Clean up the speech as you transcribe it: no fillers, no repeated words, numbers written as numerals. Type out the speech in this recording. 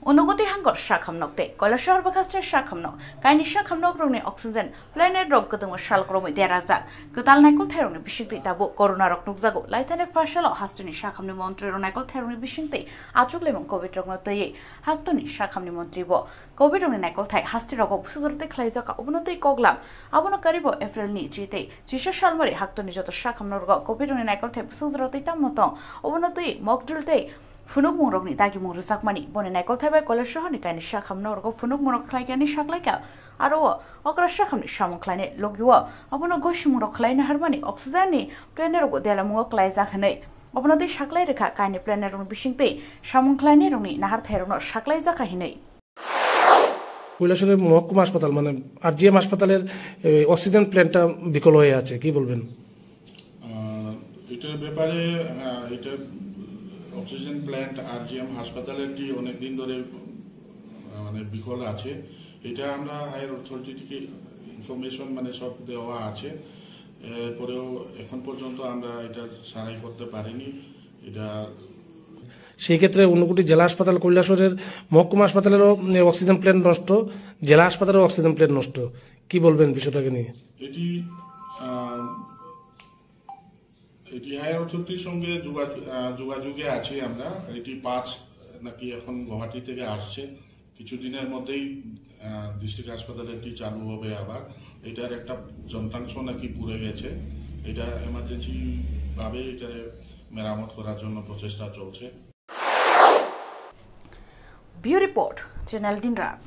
Unugoti hangor shakhamnokte, Kolashar Bakaster Shakamno, Kaini Shakamnok Roni Oxygen, Planet Rock Kutung Shalkromi Derazak, Kutal Nicol Teroni Bishiti Tabu, Corona Rock Nugzago, Lightane Fashalo, Hastuni Shakamni Montreal Nicol Teroni Bishinte, Achuklemon COVID Rognote, Haktoni Shakamni Montribo, COVID on Nicol Tai, Hastirogo, Suzerte Klaizoka, Ubunote Koglam, Abono Karibo, Efrel Ni, Jite, Jisha Shalmari, Haktoni Jota Shakamnorgo, COVID on Nicol Tep, Suzrote Tamoton, Ubunote, Mokdul Day. Phunukmung rokni dagi mung rusakmani bone naikol thabai kolesterol ni kaini shakhamno roko phunukmung khlaigani shaklaika aro okra shakhamni shamung khlaine logiwa abono goshimung khlaina harmani oxygen ni planer go delamungo klaiza khane abono dei shaklai rekha kaini planer rong bisingte shamung khlaine rongni nahar thairongno shaklaiza kahinei কৈলাসরের মহকুমা হাসপাতাল মানে RGM হাসপাতালের oxygen প্ল্যান্টটা বিকল হয়ে আছে কি বলবেন এটার ব্যাপারে এটা অক্সিজেন প্ল্যান্ট আরজিএম হাসপাতালেরটি অনেক দিন ধরে মানে বিকল আছে এটা আমরা হায়ার অথরিটি থেকে ইনফরমেশন মানে সব দেওয়া আছে এরপরেও এখন পর্যন্ত আমরা এটা সারাই করতে পারিনি এটা সেই ক্ষেত্রে ঊনকোটি জেলা হাসপাতাল কৈলাসরের মহকুমা হাসপাতালেরও অক্সিজেন প্ল্যান্ট নষ্ট জেলা হাসপাতালেরও অক্সিজেন প্ল্যান্ট নষ্ট কি বলবেন বিষয়টাকে নিয়ে এটি হায়ার অথরিটির সঙ্গে যোগাযোগে আছি আমরা এটি 5 নাকি এখন গুয়াহাটি থেকে আসছে কিছুদিনের মধ্যেই ডিস্ট্রিক্ট হাসপাতালে এটি চালু হবে আবার এটার একটা যন্ত্রাংশ নাকি পুড়ে গেছে এটা এমার্জেন্সি ভাবে এটা মেরামত করার জন্য প্রচেষ্টা চলছে ব্যুরো রিপোর্ট চ্যানেল দিনরাত